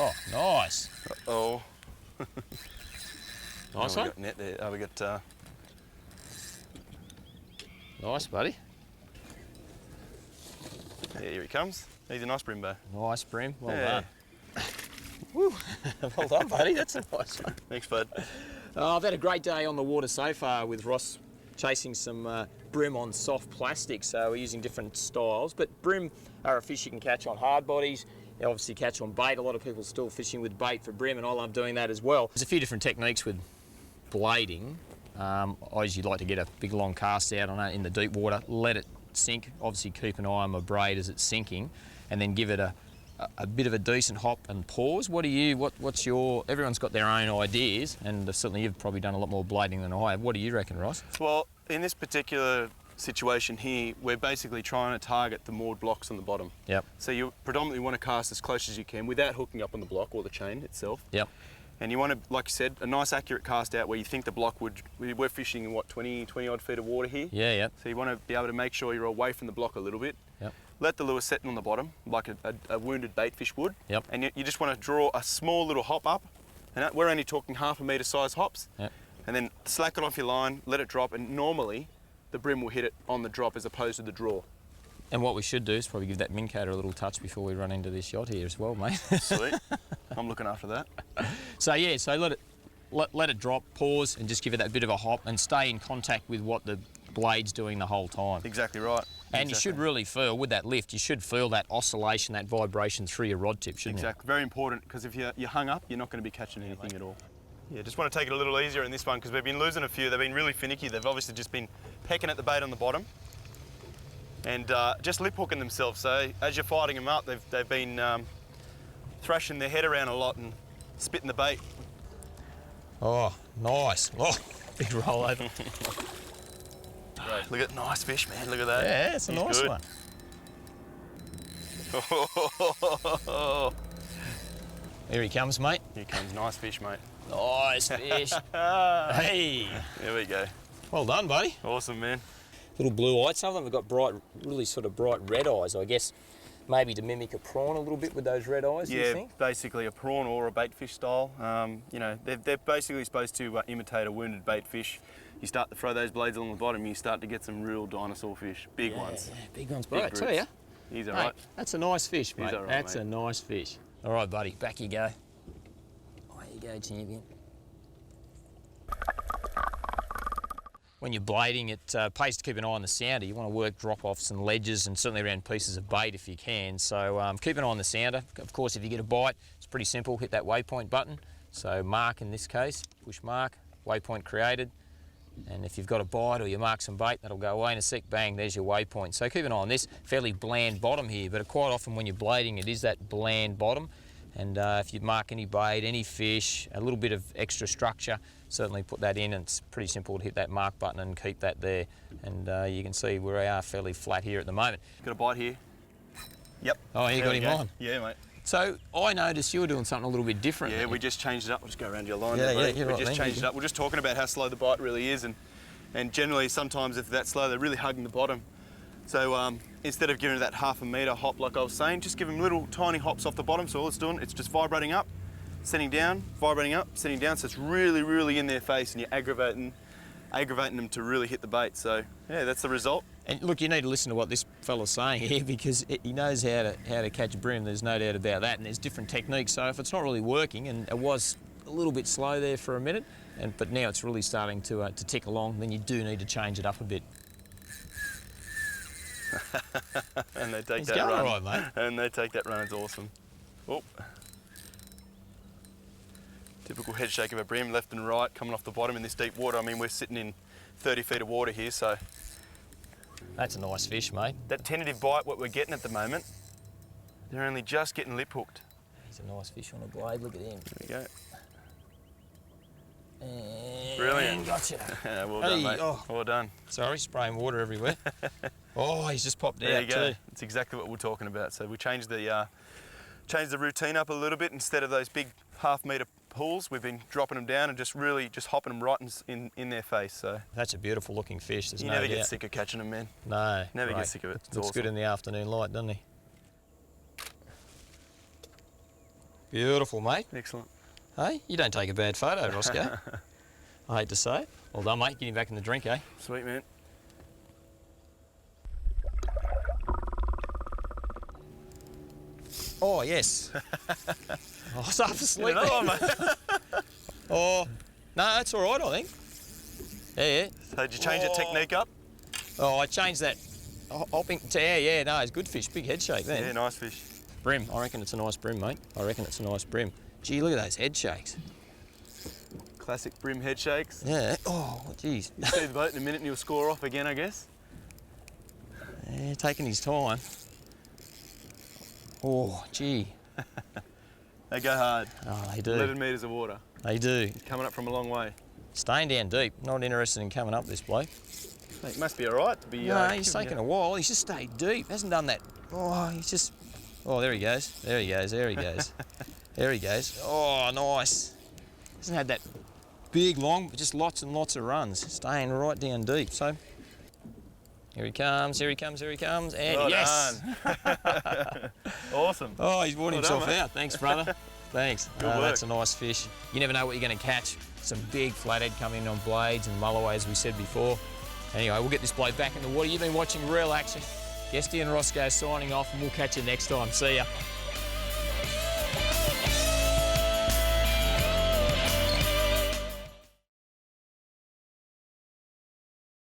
Oh, nice. Oh. Nice we one. got net there. Oh, we got... Nice, buddy. Yeah, here he comes. He's a nice brimbo. Nice Bream. Well Yeah. done. Woo. Well done, buddy. That's a nice one. Thanks, bud. I've had a great day on the water so far with Ross chasing some Bream on soft plastic. So we're using different styles. But Bream are a fish you can catch on hard bodies. They obviously catch on bait. A lot of people are still fishing with bait for Bream, and I love doing that as well. There's a few different techniques with blading. I usually like to get a big long cast out on it in the deep water, let it sink, obviously keep an eye on my braid as it's sinking, and then give it a bit of a decent hop and pause. What's your, everyone's got their own ideas, and certainly you've probably done a lot more blading than I have. What do you reckon, Ross? Well, in this particular situation here, we're basically trying to target the moored blocks on the bottom. Yep. So you predominantly want to cast as close as you can without hooking up on the block or the chain itself. Yep. And you want to, like you said, a nice accurate cast out where you think the block would, we're fishing in what, 20 odd feet of water here? Yeah, yep. So you want to be able to make sure you're away from the block a little bit. Yep. Let the lure set on the bottom, like a wounded baitfish would. Yep. And you just want to draw a small little hop up. And we're only talking 1/2 metre size hops. Yep. And then slack it off your line, let it drop, and normally the Bream will hit it on the drop as opposed to the draw. And what we should do is probably give that Minn Kota a little touch before we run into this yacht here as well, mate. Sweet. I'm looking after that. So yeah, so let it drop, pause, and just give it that bit of a hop and stay in contact with what the blade's doing the whole time. Exactly right. And you should really feel, with that lift, you should feel that oscillation, that vibration through your rod tip, shouldn't you? Exactly. Very important, because if you're hung up, you're not going to be catching anything at all. Yeah, just want to take it a little easier in this one, because we've been losing a few. They've been really finicky. They've obviously just been pecking at the bait on the bottom and just lip hooking themselves. So as you're fighting them up, they've been thrashing their head around a lot and spitting the bait. Oh, nice. Oh, big roll over. Look at nice fish, man. Look at that. Yeah, it's a He's nice good. one. Here he comes, mate. Here comes nice fish, mate. Nice fish. Hey. There we go. Well done, buddy. Awesome, man. Little blue eyes. Some of them have got bright, really sort of bright red eyes, I guess. Maybe to mimic a prawn a little bit with those red eyes, you think? Basically a prawn or a baitfish style. You know, they're basically supposed to imitate a wounded baitfish. You start to throw those blades along the bottom, you start to get some real dinosaur fish, big ones. Yeah, big ones. But I Big tell you, He's all mate, right. that's a nice fish, mate. He's all right, That's mate. a nice fish. All right, buddy, back you go. There you go, champion. When you're blading, it pays to keep an eye on the sounder. You want to work drop-offs and ledges and certainly around pieces of bait if you can. So keep an eye on the sounder. Of course, if you get a bite, it's pretty simple. Hit that waypoint button. So mark in this case, push mark, waypoint created. And if you've got a bite or you mark some bait, that'll go away in a sec, bang, there's your waypoint. So keep an eye on this. Fairly bland bottom here, but quite often when you're blading, it is that bland bottom. And if you mark any bait, any fish, a little bit of extra structure, certainly put that in, and it's pretty simple to hit that mark button and keep that there. And you can see we are fairly flat here at the moment. Got a bite here. Yep. Oh, you got him on. Yeah, mate. So I noticed you were doing something a little bit different. Yeah, we just changed it up. We'll just go around your line. Yeah, there, yeah, we right, just changed it up. We're just talking about how slow the bite really is, and generally sometimes if that's slow, they're really hugging the bottom. So instead of giving it that 1/2 metre hop like I was saying, just give them little tiny hops off the bottom. So all it's doing, it's just vibrating up, setting down, vibrating up, setting down. So it's really, really in their face, and you're aggravating them to really hit the bait. So yeah, that's the result. And look, you need to listen to what this fella's saying here, because he knows how to catch a bream. There's no doubt about that. And there's different techniques. So if it's not really working, and it was a little bit slow there for a minute, but now it's really starting to tick along, then you do need to change it up a bit. And they take He's that going run. all right, mate. And they take that run. It's awesome. Oh. Typical head shake of a bream, left and right, coming off the bottom in this deep water. I mean, we're sitting in 30 feet of water here, so. That's a nice fish, mate. That tentative bite, what we're getting at the moment, they're only just getting lip hooked. He's a nice fish on a blade, look at him. There we go. And Brilliant. Gotcha. Well done, mate. Oh. Well done. Sorry, spraying water everywhere. Oh, he's just popped There out you go. too. It's exactly what we're talking about. So we changed the routine up a little bit. Instead of those big 1/2 metre pools, we've been dropping them down and just really hopping them right in their face. So That's a beautiful looking fish, there's you no never doubt. get sick of catching them, man. No. Never great. get sick of it. It's Looks awesome. good in the afternoon light, doesn't he? Beautiful, mate. Excellent. Hey, you don't take a bad photo, Roscoe. I hate to say it. Well done, mate. Get him back in the drink, eh? Sweet, man. Oh, yes. I was half asleep. Another one, mate. Oh, no, that's all right, I think. Yeah. So did you change the technique up? Oh, I changed that hopping to, yeah, no, it's good fish. Big head shake then. Yeah, nice fish. Bream. I reckon it's a nice bream, mate. I reckon it's a nice bream. Gee, look at those head shakes. Classic brim head shakes. Yeah. Oh, geez. You see the boat in a minute and you'll score off again, I guess. Yeah, taking his time. Oh, gee. They go hard. Oh, they do. 11 metres of water. They do. Coming up from a long way. Staying down deep. Not interested in coming up, this bloke. Mate, must be all right to be... No, he's taking a while. He's just stayed deep. Hasn't done that. Oh, he's just... Oh, there he goes. There he goes. There he goes. There he goes. Oh, nice. Hasn't had that big, long, but just lots and lots of runs. Staying right down deep. So, here he comes, here he comes, here he comes. And Well yes! done. Awesome. Oh, he's worn Well himself done, mate. out. Thanks, brother. Thanks. Good work. That's a nice fish. You never know what you're going to catch. Some big flathead coming in on blades and mulloway, as we said before. Anyway, we'll get this bloke back in the water. You've been watching Real Action. Guesty and Roscoe signing off, and we'll catch you next time. See ya.